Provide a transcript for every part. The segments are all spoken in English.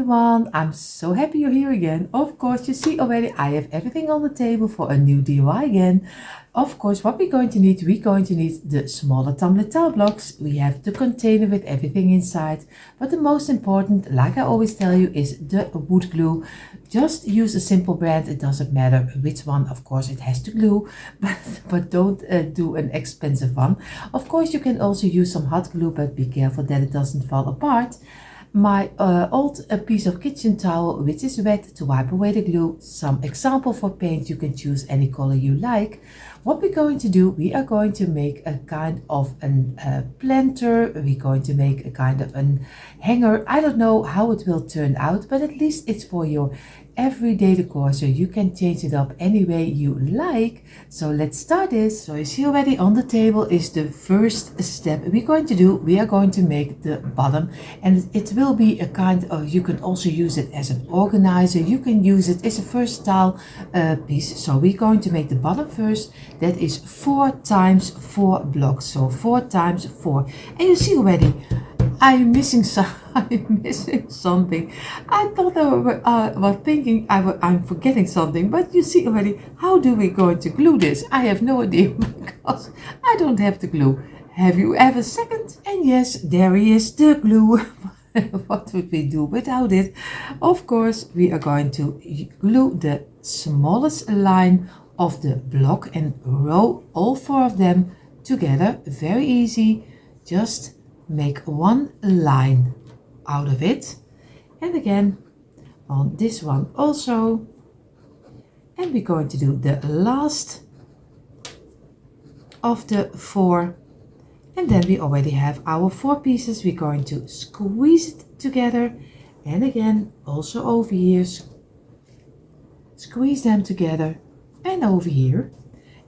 everyone, I'm so happy you're here again. Of course, you see already I have everything on the table for a new DIY again. Of course, what we're going to need the smaller tumbler tile blocks. We have the container with everything inside. But the most important, like I always tell you, is the wood glue. Just use a simple brand, it doesn't matter which one, of course it has to glue, but don't do an expensive one. Of course, you can also use some hot glue, but be careful that it doesn't fall apart. My old piece of kitchen towel, which is wet, to wipe away the glue. Some example for paint, you can choose any color you like. What we're going to do, we are going to make a kind of a planter. We're going to make a kind of a hanger. I don't know how it will turn out, but at least it's for your everyday decor, so you can change it up any way you like. So let's start this. So you see already on the table is the first step we're going to do. We are going to make the bottom, and it will be a kind of, you can also use it as an organizer, you can use it as a versatile piece. So we're going to make the bottom first. That is 4 times 4 blocks, so 4 times 4. And you see already I'm missing something. I thought I was thinking I'm forgetting something, but you see already, how do we going to glue this? I have no idea because I don't have the glue. Have you ever second? And yes, there is the glue. What would we do without it? Of course, we are going to glue the smallest line of the block and row all 4 of them together. Very easy. Just make one line out of it, and again on this one also, and we're going to do the last of the 4, and then we already have our 4 pieces. We're going to squeeze it together, and again also over here squeeze them together, and over here.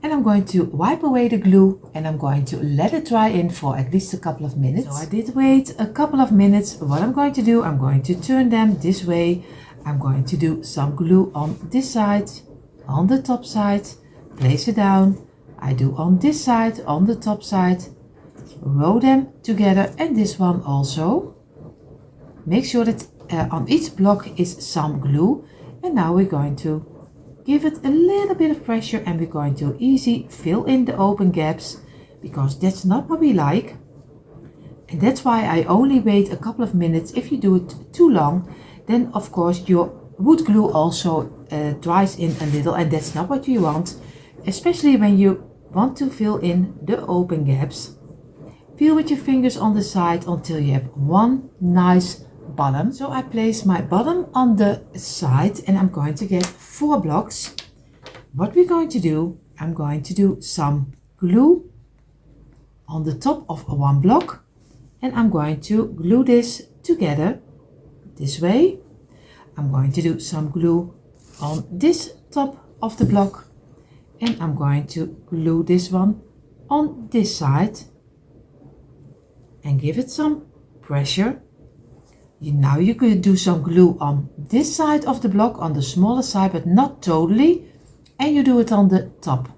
And I'm going to wipe away the glue, and I'm going to let it dry in for at least a couple of minutes. So I did wait a couple of minutes. What I'm going to do, I'm going to turn them this way. I'm going to do some glue on this side, on the top side, place it down. I do on this side, on the top side, row them together, and this one also. Make sure that on each block is some glue. And now we're going to give it a little bit of pressure, and we're going to easy fill in the open gaps, because that's not what we like. And that's why I only wait a couple of minutes. If you do it too long, then of course your wood glue also dries in a little, and that's not what you want, especially when you want to fill in the open gaps. Feel with your fingers on the side until you have one nice bottom. So I place my bottom on the side, and I'm going to get 4 blocks. What we're going to do, I'm going to do some glue on the top of one block, and I'm going to glue this together this way. I'm going to do some glue on this top of the block, and I'm going to glue this one on this side and give it some pressure. Now you could do some glue on this side of the block, on the smaller side, but not totally, and you do it on the top.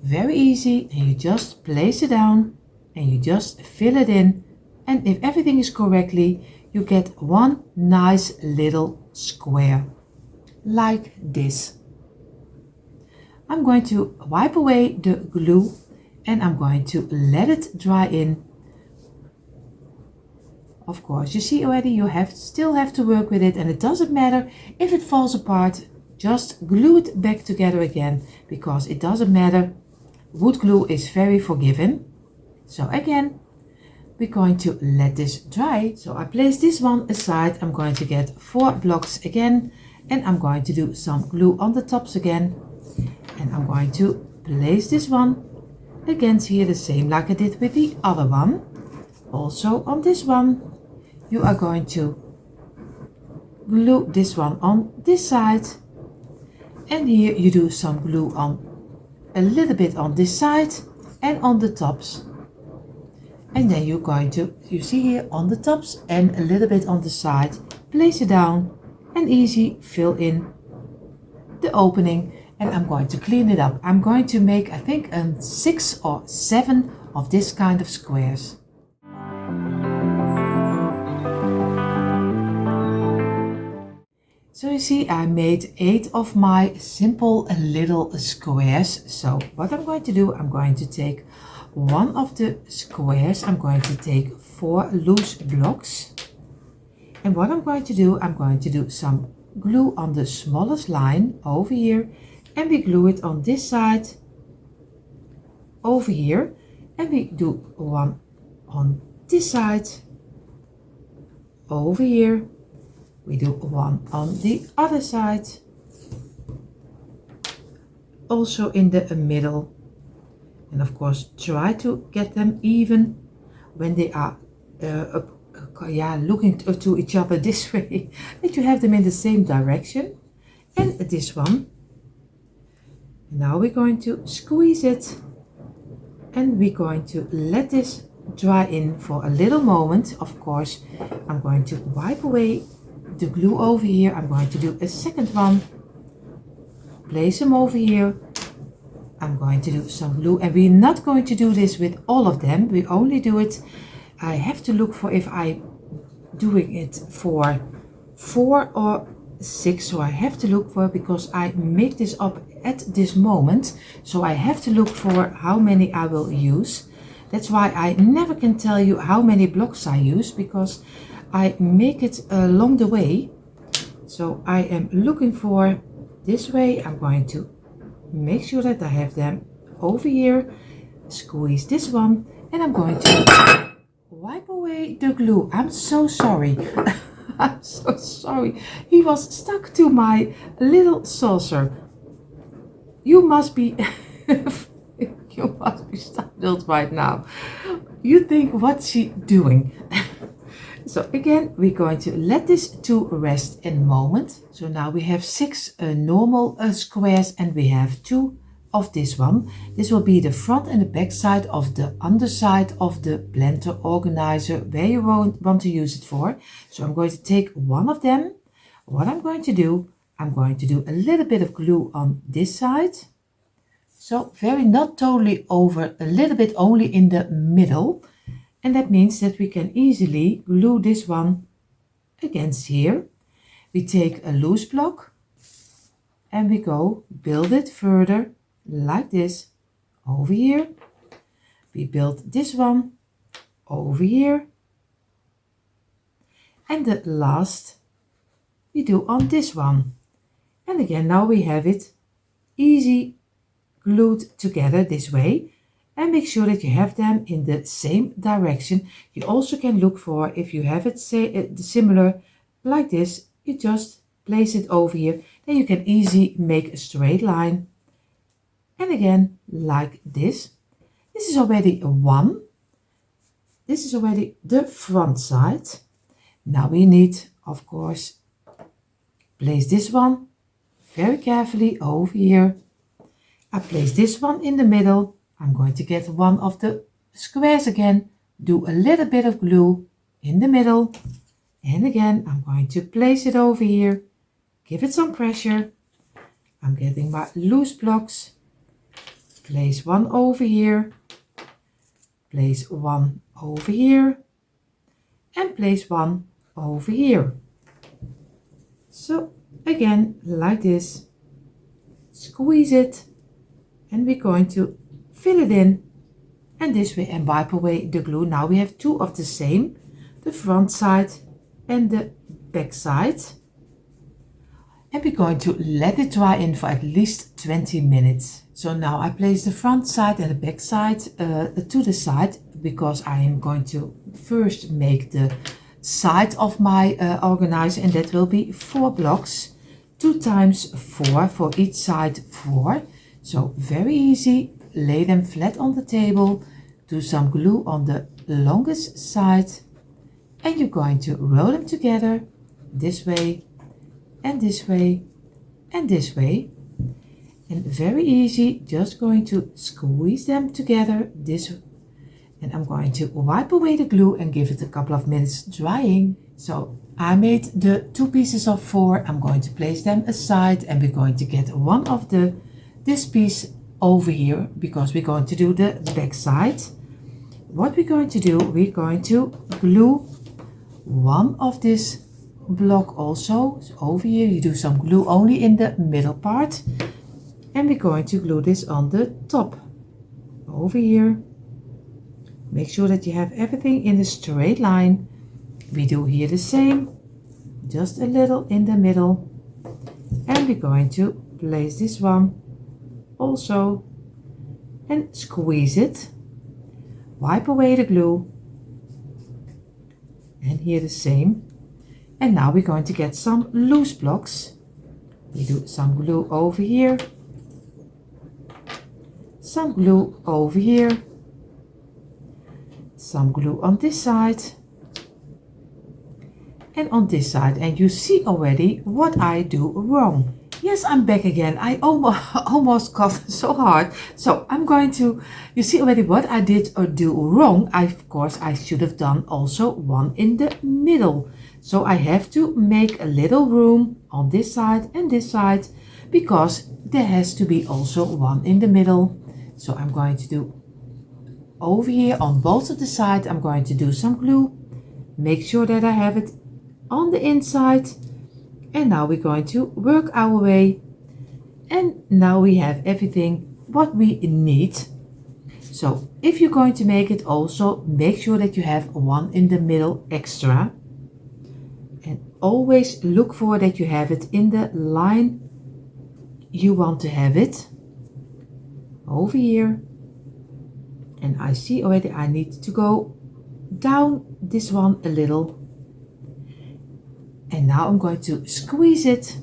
Very easy, and you just place it down and you just fill it in, and if everything is correctly, you get one nice little square like this. I'm going to wipe away the glue, and I'm going to let it dry in. Of course, you see already you still have to work with it, and it doesn't matter if it falls apart. Just glue it back together again, because it doesn't matter. Wood glue is very forgiving. So again, we're going to let this dry. So I place this one aside. I'm going to get 4 blocks again, and I'm going to do some glue on the tops again, and I'm going to place this one against here the same like I did with the other one. Also on this one, you are going to glue this one on this side, and here you do some glue on a little bit on this side and on the tops, and then you're going to, you see here on the tops and a little bit on the side, place it down and easy fill in the opening. And I'm going to clean it up. I'm going to make, I think, 6 or 7 of this kind of squares. So you see, I made 8 of my simple little squares. So what I'm going to do, I'm going to take one of the squares, I'm going to take 4 loose blocks. And what I'm going to do, I'm going to do some glue on the smallest line over here. And we glue it on this side over here. And we do one on this side over here. We do one on the other side, also in the middle, and of course try to get them even when they are looking to each other this way, that you have them in the same direction. And this one. Now we're going to squeeze it, and we're going to let this dry in for a little moment. Of course, I'm going to wipe away the glue over here. I'm going to do a second one, place them over here. I'm going to do some glue, and we're not going to do this with all of them. We only do it, I have to look for if I'm doing it for 4 or 6, so I have to look for, because I make this up at this moment, so I have to look for how many I will use. That's why I never can tell you how many blocks I use, because I make it along the way. So I am looking for this way. I'm going to make sure that I have them over here, squeeze this one, and I'm going to wipe away the glue. I'm so sorry. I'm so sorry. He was stuck to my little saucer. You must be you must be startled right now. You think, what's she doing? So again, we're going to let this to rest in a moment. So now we have 6 normal squares, and we have 2 of this one. This will be the front and the back side of the underside of the blender organizer, where you want to use it for. So I'm going to take one of them. What I'm going to do, I'm going to do a little bit of glue on this side. So very, not totally over, a little bit only in the middle. And that means that we can easily glue this one against here. We take a loose block and we go build it further like this over here. We build this one over here. And the last we do on this one. And again, now we have it easy glued together this way. And make sure that you have them in the same direction. You also can look for, if you have it similar like this, you just place it over here. Then you can easily make a straight line. And again, like this. This is already a 1. This is already the front side. Now we need, of course, place this one very carefully over here. I place this one in the middle. I'm going to get one of the squares again, do a little bit of glue in the middle, and again I'm going to place it over here, give it some pressure. I'm getting my loose blocks, place one over here, place one over here, and place one over here. So again, like this, squeeze it, and we're going to fill it in, and this way, and wipe away the glue. Now we have 2 of the same, the front side and the back side. And we're going to let it dry in for at least 20 minutes. So now I place the front side and the back side to the side, because I am going to first make the side of my organizer, and that will be 4 blocks, 2 times 4 for each side, 4. So very easy. Lay them flat on the table, do some glue on the longest side, and you're going to roll them together this way and this way and this way. And very easy, just going to squeeze them together this way. And I'm going to wipe away the glue and give it a couple of minutes drying. So I made the 2 pieces of 4. I'm going to place them aside, and we're going to get one of this piece over here, because we're going to do the back side. What we're going to do, we're going to glue one of this block also. So over here you do some glue only in the middle part, and we're going to glue this on the top. Over here, make sure that you have everything in a straight line. We do here the same, just a little in the middle, and we're going to place this one also and squeeze it. Wipe away the glue, and here the same. And now we're going to get some loose blocks. We do some glue over here, some glue over here, some glue on this side and on this side. And you see already what I do wrong. Yes, I'm back again. I almost coughed so hard. So I'm going to, you see already what I did or do wrong. Of course, I should have done also one in the middle. So I have to make a little room on this side and this side, because there has to be also one in the middle. So I'm going to do over here on both of the sides, I'm going to do some glue. Make sure that I have it on the inside. And now we're going to work our way. And now we have everything what we need. So if you're going to make it, also make sure that you have one in the middle extra. And always look for that you have it in the line you want to have it. Over here. And I see already I need to go down this one a little. And now I'm going to squeeze it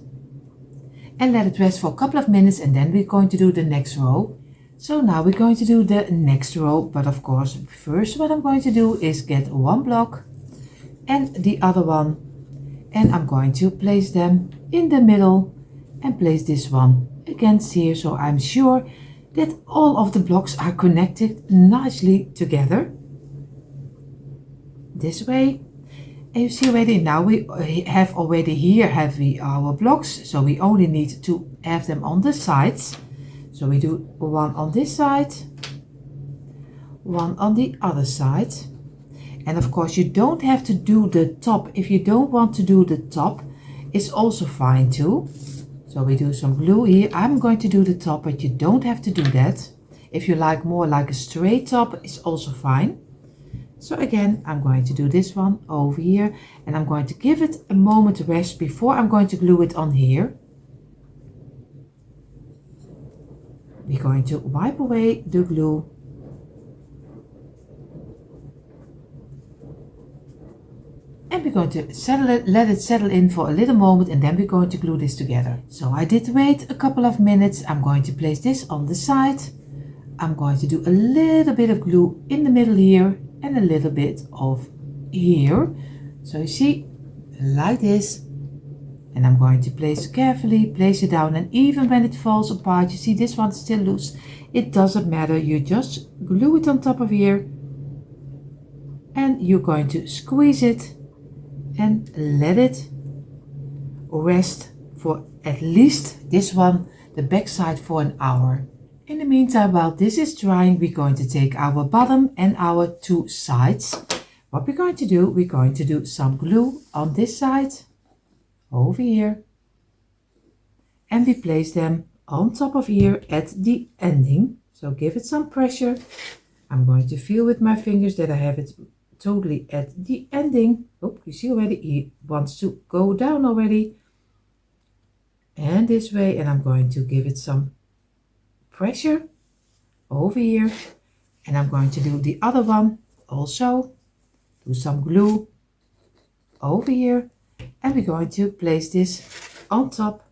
and let it rest for a couple of minutes, and then we're going to do the next row. So now we're going to do the next row, but of course first what I'm going to do is get one block and the other one, and I'm going to place them in the middle and place this one against here, so I'm sure that all of the blocks are connected nicely together. This way. And you see already now we have already here our blocks, so we only need to have them on the sides. So we do one on this side, one on the other side. And of course you don't have to do the top. If you don't want to do the top, it's also fine too. So we do some glue here. I'm going to do the top, but you don't have to do that. If you like more like a straight top, it's also fine. So again, I'm going to do this one over here, and I'm going to give it a moment to rest before I'm going to glue it on here. We're going to wipe away the glue. And we're going to settle it, let it settle in for a little moment, and then we're going to glue this together. So I did wait a couple of minutes. I'm going to place this on the side. I'm going to do a little bit of glue in the middle here and a little bit of here. So you see, like this. And I'm going to carefully place it down, and even when it falls apart, you see this one's still loose. It doesn't matter, you just glue it on top of here. And you're going to squeeze it and let it rest for at least this one, the back side, for an hour. In the meantime, while this is drying, we're going to take our bottom and our two sides. What we're going to do, we're going to do some glue on this side, over here. And we place them on top of here at the ending. So give it some pressure. I'm going to feel with my fingers that I have it totally at the ending. Oh, you see already, he wants to go down already. And this way, and I'm going to give it some pressure over here, and I'm going to do the other one also. Do some glue over here, and we're going to place this on top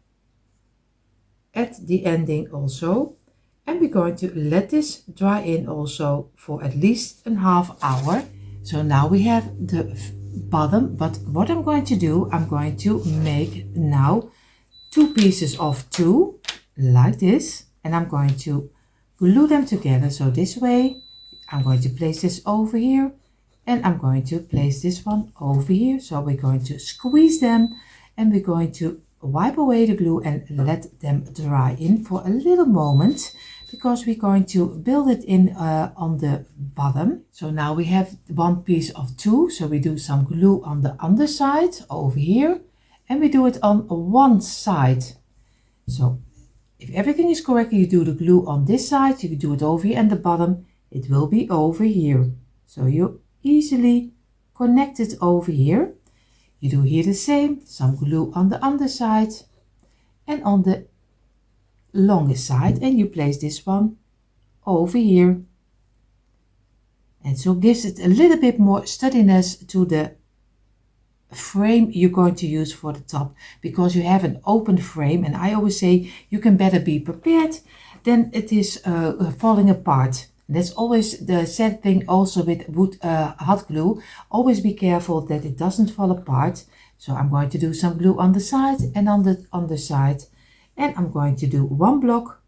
at the ending also, and we're going to let this dry in also for at least a half hour. So now we have the bottom, but what I'm going to do, I'm going to make now two pieces of two like this. And I'm going to glue them together. So this way, I'm going to place this over here, and I'm going to place this one over here. So we're going to squeeze them, and we're going to wipe away the glue and let them dry in for a little moment because we're going to build it in on the bottom. So now we have one piece of 2, so we do some glue on the underside over here, and we do it on one side. So if everything is correct, you do the glue on this side, you can do it over here, and the bottom it will be over here. So you easily connect it over here. You do here the same, some glue on the underside and on the longest side, and you place this one over here. And so gives it a little bit more steadiness to the frame you're going to use for the top, because you have an open frame, and I always say you can better be prepared than it is falling apart. That's always the sad thing also with wood hot glue. Always be careful that it doesn't fall apart. So I'm going to do some glue on the side and on the underside, and I'm going to do one block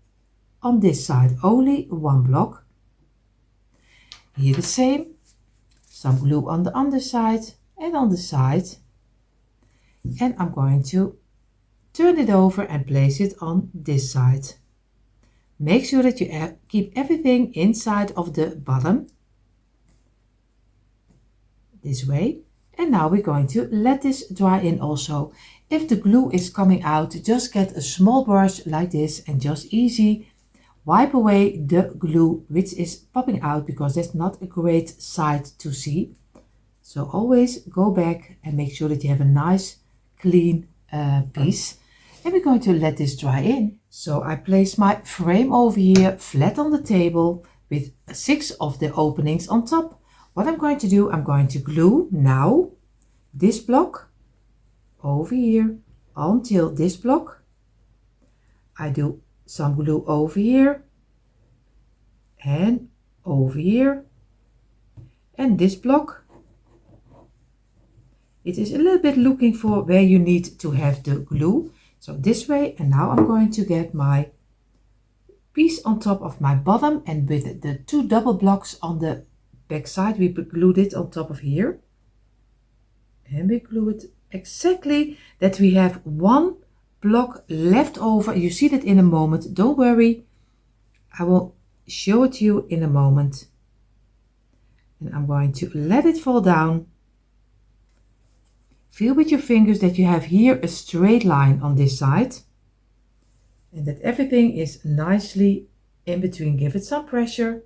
on this side, only one block. Here the same, some glue on the underside and on the side, and I'm going to turn it over and place it on this side. Make sure that you keep everything inside of the bottom, this way. And now we're going to let this dry in also. If the glue is coming out, just get a small brush like this and just easy wipe away the glue which is popping out, because that's not a great sight to see. So always go back and make sure that you have a nice clean piece. And we're going to let this dry in. So I place my frame over here flat on the table with 6 of the openings on top. What I'm going to do, I'm going to glue now this block over here until this block. I do some glue over here and over here, and this block. It is a little bit looking for where you need to have the glue. So this way, and now I'm going to get my piece on top of my bottom, and with the 2 double blocks on the back side, we glued it on top of here. And we glue it exactly that we have 1 block left over. You see that in a moment, don't worry. I will show it to you in a moment. And I'm going to let it fall down. Feel with your fingers that you have here a straight line on this side, and that everything is nicely in between. Give it some pressure,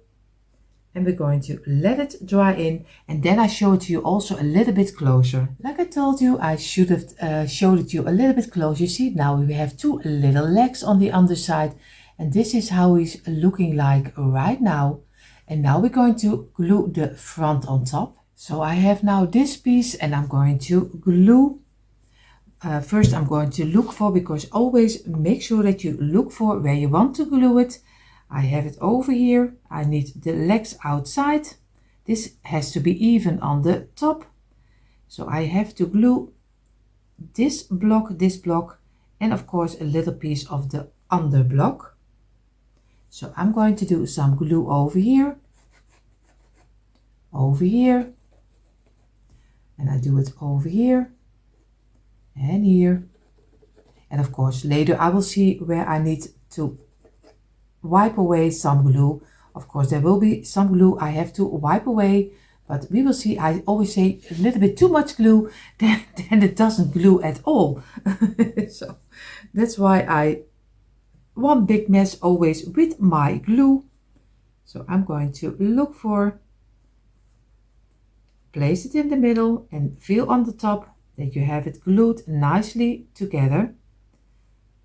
and we're going to let it dry in, and then I show it to you also a little bit closer. Like I told you, I should have showed it to you a little bit closer. You see, now we have 2 little legs on the underside, and this is how he's looking like right now. And now we're going to glue the front on top. So I have now this piece, and I'm going to glue. First I'm going to look for, because always make sure that you look for where you want to glue it. I have it over here. I need the legs outside. This has to be even on the top. So I have to glue this block, and of course a little piece of the under block. So I'm going to do some glue over here, and I do it over here and here. And of course later I will see where I need to wipe away some glue. Of course there will be some glue I have to wipe away, but we will see. I always say a little bit too much glue, then it doesn't glue at all. So that's why one big mess always with my glue. So I'm going to look for, place it in the middle, and feel on the top that you have it glued nicely together.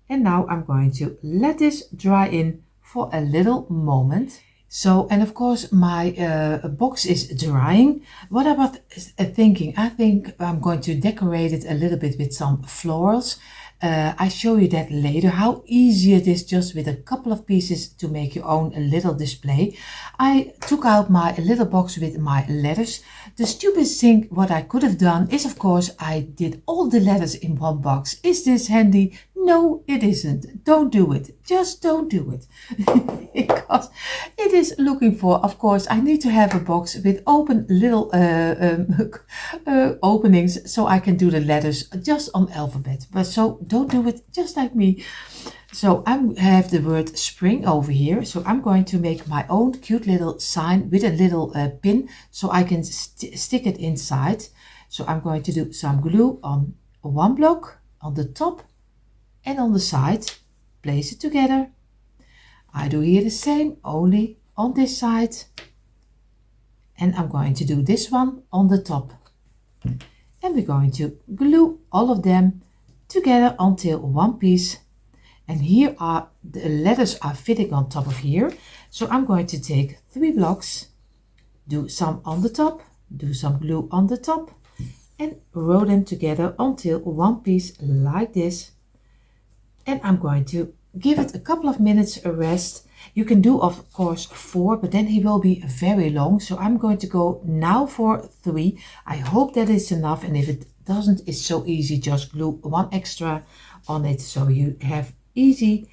And now I'm going to let this dry in for a little moment. So, and of course my box is drying. What I was thinking, I think I'm going to decorate it a little bit with some florals. I show you that later, how easy it is just with a couple of pieces to make your own little display. I took out my little box with my letters. The stupidest thing what I could have done is, of course, I did all the letters in one box. Is this handy? No, it isn't. Don't do it. Just don't do it. Because it is looking for, of course, I need to have a box with open little openings so I can do the letters just on alphabet. But so don't do it just like me. So I have the word spring over here. So I'm going to make my own cute little sign with a little pin so I can stick it inside. So I'm going to do some glue on one block, on the top and on the side. Place it together. I do here the same, only on this side. And I'm going to do this one on the top. And we're going to glue all of them together until one piece. And here are the letters are fitting on top of here. So I'm going to take 3 blocks, do some on the top, do some glue on the top, and roll them together until one piece like this. And I'm going to give it a couple of minutes a rest. You can do of course 4, but then he will be very long. So I'm going to go now for 3. I hope that is enough. And if it doesn't, it's so easy. Just glue 1 extra on it so you have easy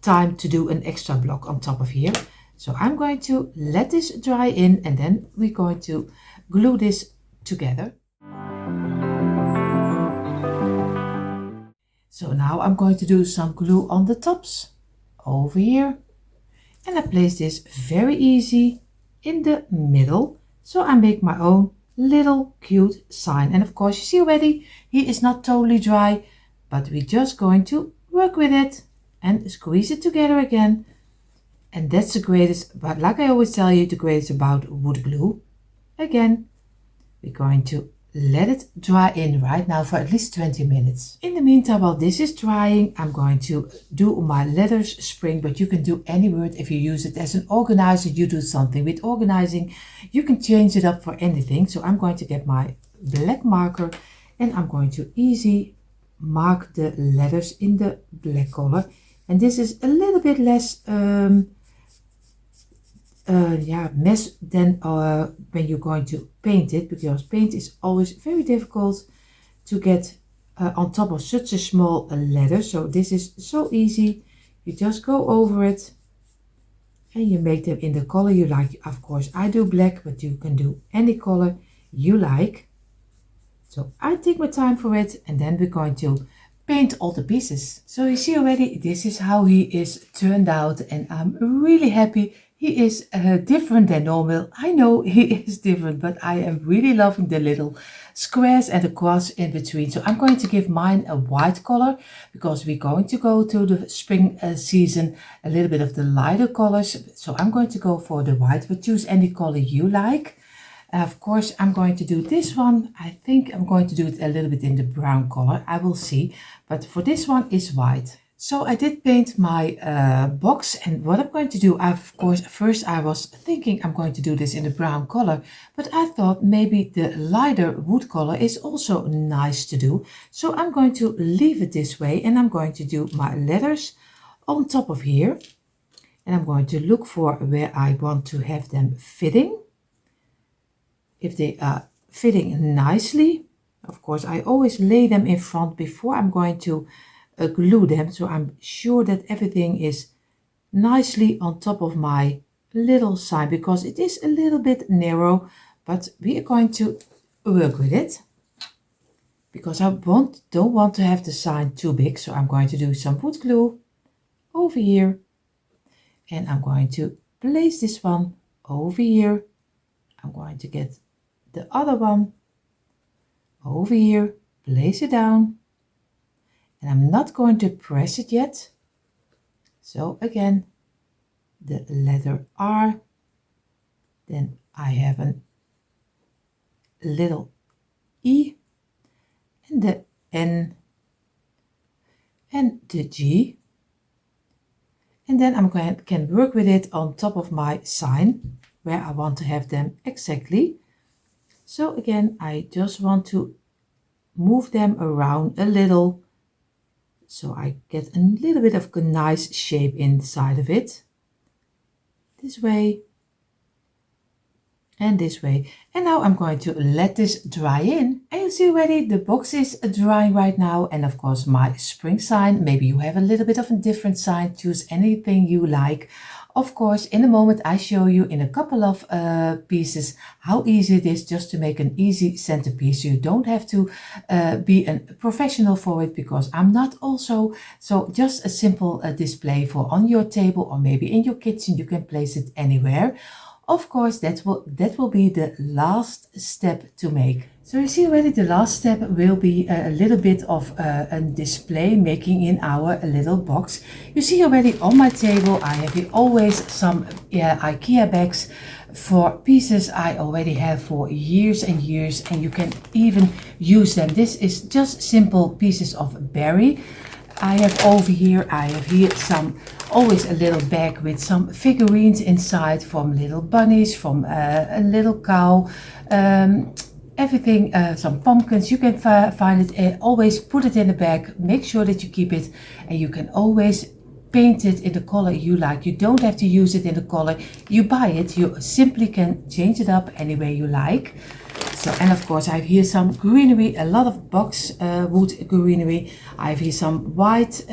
time to do an extra block on top of here. So I'm going to let this dry in and then we're going to glue this together. So now I'm going to do some glue on the tops over here, and I place this very easy in the middle. So I make my own little cute sign, and of course you see already he is not totally dry, but we're just going to work with it and squeeze it together again. And that's the greatest, but like I always tell you, the greatest about wood glue. Again, we're going to let it dry in right now for at least 20 minutes. In the meantime, while this is drying, I'm going to do my letters spring, but you can do any word if you use it as an organizer. You do something with organizing, you can change it up for anything. So I'm going to get my black marker and I'm going to easy mark the letters in the black color. And this is a little bit less mess than when you're going to paint it, because paint is always very difficult to get on top of such a small letter. So this is so easy. You just go over it and you make them in the color you like. Of course I do black, but you can do any color you like. So I take my time for it and then we're going to paint all the pieces. So you see already this is how he is turned out and I'm really happy. He is different than normal. I know he is different, but I am really loving the little squares and the cross in between. So I'm going to give mine a white color because we're going to go to the spring season, a little bit of the lighter colors. So I'm going to go for the white, but choose any color you like. Of course, I'm going to do this one. I think I'm going to do it a little bit in the brown color. I will see. But for this one is white. So I did paint my box, and what I'm going to do, of course, first I was thinking I'm going to do this in the brown color, but I thought maybe the lighter wood color is also nice to do. So I'm going to leave it this way and I'm going to do my letters on top of here. And I'm going to look for where I want to have them fitting. If they are fitting nicely, of course, I always lay them in front before I'm going to glue them, so I'm sure that everything is nicely on top of my little sign, because it is a little bit narrow, but we are going to work with it because I don't want to have the sign too big. So I'm going to do some wood glue over here and I'm going to place this one over here. I'm going to get the other one over here, place it down. And I'm not going to press it yet. So again, the letter R. Then I have a little E. And the N. And the G. And then can work with it on top of my sign, where I want to have them exactly. So again, I just want to move them around a little, so I get a little bit of a nice shape inside of it. This way. and this way. And now I'm going to let this dry in. And you see already the box is drying right now. And of course my spring sign, maybe you have a little bit of a different sign, choose anything you like. Of course, in a moment I show you in a couple of pieces how easy it is just to make an easy centerpiece. You don't have to be a professional for it, because I'm not also. So just a simple display for on your table, or maybe in your kitchen. You can place it anywhere. Of course, that will be the last step to make. So you see already the last step will be a little bit of a display making in our little box. You see already on my table I have here always some IKEA bags for pieces I already have for years and years, and you can even use them. This is just simple pieces of berry. I have here some, always a little bag with some figurines inside, from little bunnies, from a little cow, everything, some pumpkins. You can find it, always put it in a bag, make sure that you keep it, and you can always paint it in the color you like. You don't have to use it in the color you buy it, you simply can change it up any way you like. So, and of course I have here some greenery, a lot of box wood greenery. I have here some white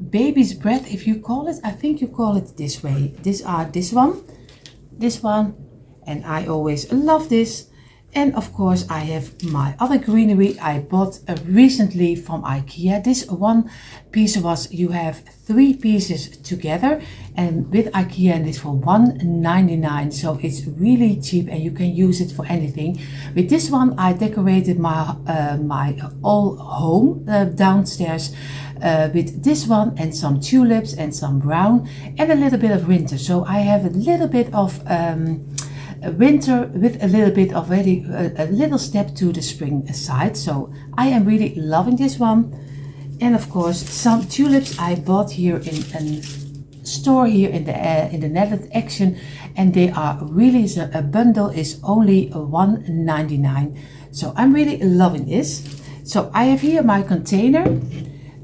baby's breath, if you call it. I think you call it this way. This one, and I always love this. And of course I have my other greenery I bought recently from IKEA. This one piece was, you have 3 pieces together, and with IKEA, and it's for $1.99, so it's really cheap and you can use it for anything. With this one I decorated my my old home downstairs with this one, and some tulips and some brown and a little bit of winter. So I have a little bit of winter with a little bit of a little step to the spring side. So I am really loving this one. And of course some tulips I bought here in a store here in the Netherlands Action, and they are really, a bundle is only $1.99. So I'm really loving this. So I have here my container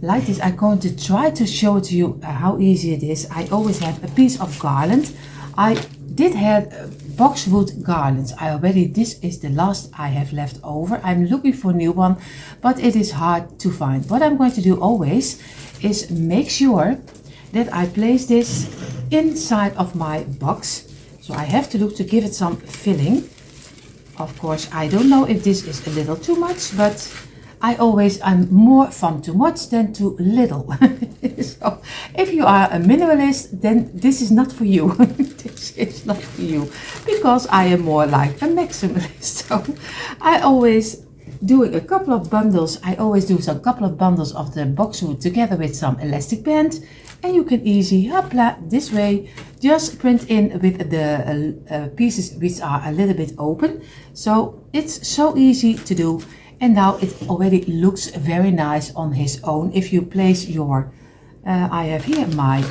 like this. I'm going to try to show it to you how easy it is. I always have a piece of garland. I did have boxwood garlands. This is the last I have left over. I'm looking for a new one, but it is hard to find. What I'm going to do always is make sure that I place this inside of my box. So I have to look to give it some filling. Of course, I don't know if this is a little too much, but I'm more from too much than too little. So if you are a minimalist, then this is not for you. This is not for you, because I am more like a maximalist. So I always doing a couple of bundles. I always do some couple of bundles of the boxwood together with some elastic band, and you can easily this way just print in with the pieces which are a little bit open. So it's so easy to do. And now it already looks very nice on his own. If you place your, I have here my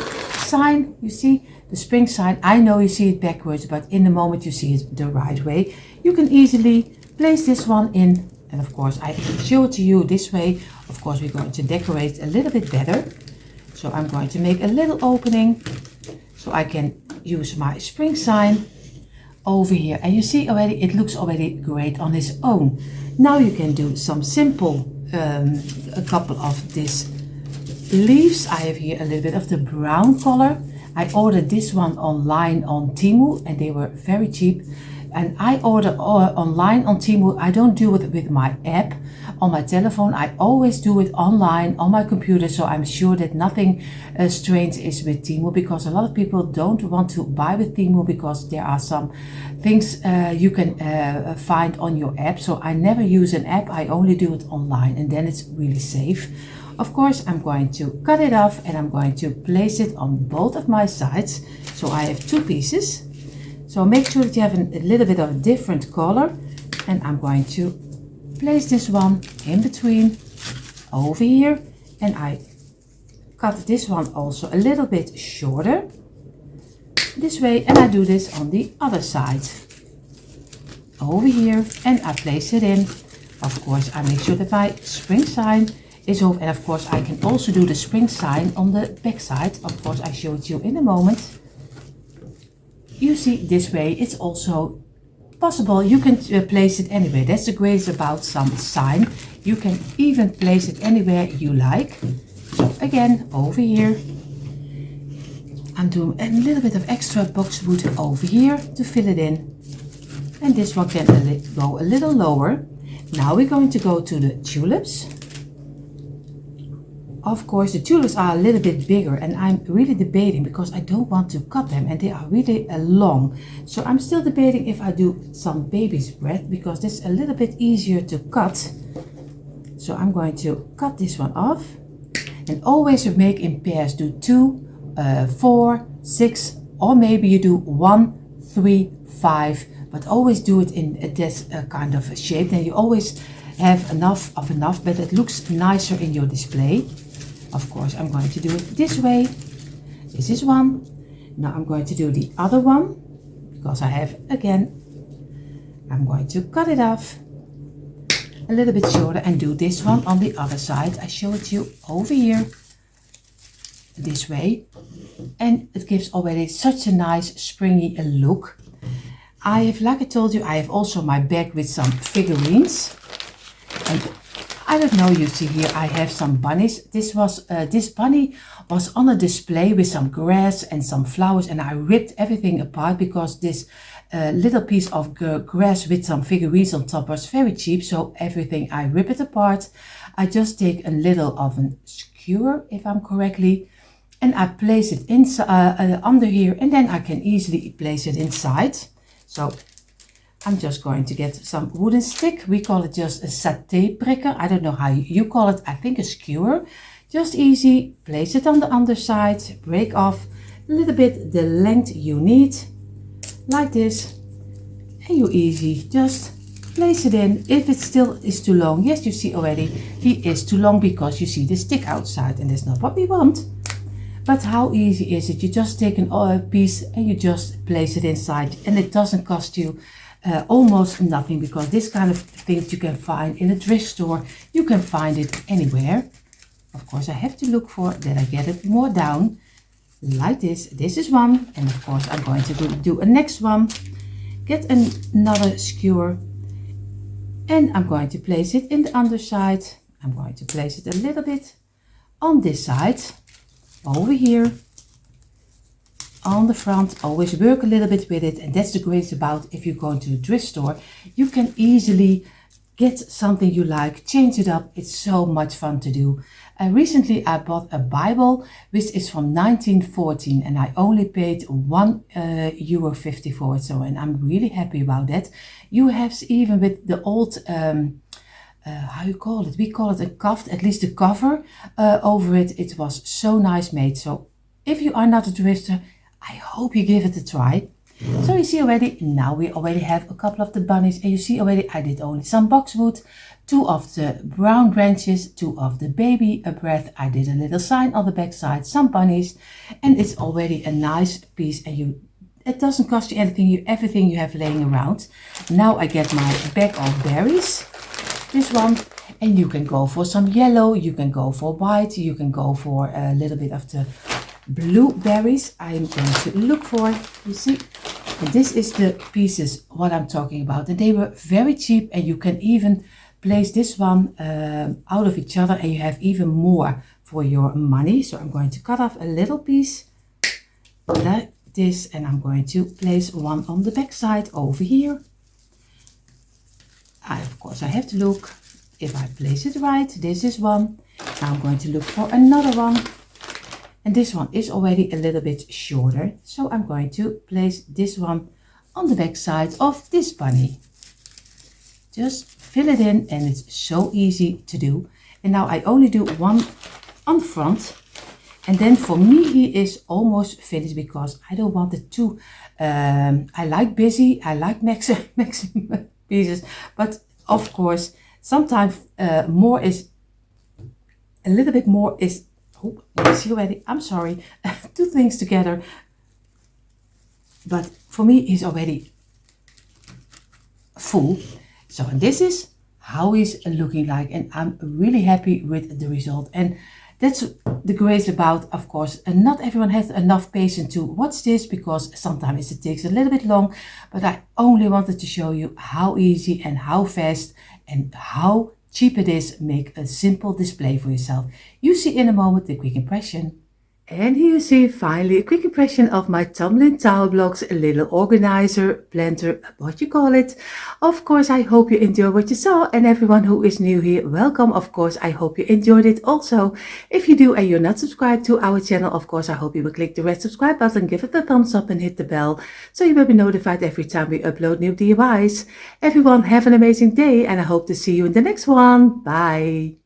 sign, you see the spring sign. I know you see it backwards, but in the moment you see it the right way. You can easily place this one in. And of course I show it to you this way. Of course we're going to decorate a little bit better. So I'm going to make a little opening so I can use my spring sign over here. And you see already, it looks already great on its own. Now you can do some simple, a couple of these leaves. I have here a little bit of the brown color. I ordered this one online on Temu, and they were very cheap. And I order online on Temu. I don't do it with my app on my telephone. I always do it online on my computer, so I'm sure that nothing strange is with Temu, because a lot of people don't want to buy with Temu because there are some things you can find on your app. So I never use an app. I only do it online, and then it's really safe. Of course, I'm going to cut it off, and I'm going to place it on both of my sides. So I have 2 pieces. So make sure that you have a little bit of a different color, and I'm going to place this one in between over here, and I cut this one also a little bit shorter this way, and I do this on the other side over here, and I place it in. Of course, I make sure that my spring sign is over, and of course I can also do the spring sign on the back side. Of course, I show it to you in a moment. you see this way it's also possible. You can place it anywhere. That's the greatest about some sign. You can even place it anywhere you like. So again, over here, I'm doing a little bit of extra boxwood over here to fill it in. And this one can go a little lower. Now we're going to go to the tulips. Of course, the tulips are a little bit bigger and I'm really debating because I don't want to cut them and they are really long. So I'm still debating if I do some baby's breath because this is a little bit easier to cut. So I'm going to cut this one off. And always you make in pairs. Do 2, 4, 6, or maybe you do 1, 3, 5. But always do it in this kind of shape. Then you always have enough, but it looks nicer in your display. Of course, I'm going to do it this way. This is one. Now I'm going to do the other one because I have, again, I'm going to cut it off a little bit shorter and do this one on the other side. I show it to you over here this way. And it gives already such a nice springy look. I have, like I told you, I have also my bag with some figurines. And I don't know, you see here, I have some bunnies. This bunny was on a display with some grass and some flowers, and I ripped everything apart because this little piece of grass with some figurines on top was very cheap. So everything, I rip it apart. I just take a little of a skewer, if I'm correctly, and I place it inside under here, and then I can easily place it inside. So I'm just going to get some wooden stick. We call it just a satay pricker. I don't know how you call it. I think a skewer. Just easy. Place it on the underside. Break off a little bit the length you need. Like this. And you easy. Just place it in. If it still is too long. Yes, you see already. He is too long because you see the stick outside. And that's not what we want. But how easy is it? You just take a piece and you just place it inside. And it doesn't cost you almost nothing because this kind of things you can find in a thrift store. You can find it anywhere. Of course, I have to look for that I get it more down. Like this. This is one. And of course, I'm going to do a next one. Get another skewer. And I'm going to place it in the underside. I'm going to place it a little bit on this side. Over here on the front. Always work a little bit with it, and that's the greatest about if you go into a thrift store. You can easily get something you like, change it up. It's so much fun to do. Recently I bought a Bible which is from 1914 and I only paid €1.50 for it. So, and I'm really happy about that. You have even with the old how you call it? We call it a cuff, at least the cover over it. It was so nice made. So if you are not a thrifter, I hope you give it a try. So you see already, now we already have a couple of the bunnies, and you see already I did only some boxwood, 2 of the brown branches, 2 of the baby breath. I did a little sign on the back side, some bunnies, and it's already a nice piece, and it doesn't cost you anything, everything you have laying around. Now I get my bag of berries. This one, and you can go for some yellow, you can go for white, you can go for a little bit of the blueberries. I'm going to look for, you see, and this is the pieces what I'm talking about, and they were very cheap, and you can even place this one out of each other and you have even more for your money. So I'm going to cut off a little piece like this, and I'm going to place one on the back side over here. Of course I have to look if I place it right. This is one. Now I'm going to look for another one, and this one is already a little bit shorter, so I'm going to place this one on the back side of this bunny. Just fill it in, and it's so easy to do. And now I only do one on front, and then for me he is almost finished because I don't want it too I like busy, I like maximum pieces, but of course sometimes more is a little bit more is, oh, you see already, I'm sorry, 2 things together, but for me he's already full. So, and this is how he's looking like, and I'm really happy with the result. And That's the great about, of course, and not everyone has enough patience to watch this because sometimes it takes a little bit long, but I only wanted to show you how easy and how fast and how cheap it is make a simple display for yourself. You see in a moment the quick impression. And here you see finally a quick impression of my tumbling tower blocks, a little organizer, blender, what you call it. Of course, I hope you enjoyed what you saw, and everyone who is new here, welcome. Of course, I hope you enjoyed it also. If you do and you're not subscribed to our channel, of course, I hope you will click the red subscribe button, give it a thumbs up and hit the bell so you will be notified every time we upload new DIYs. Everyone have an amazing day and I hope to see you in the next one. Bye.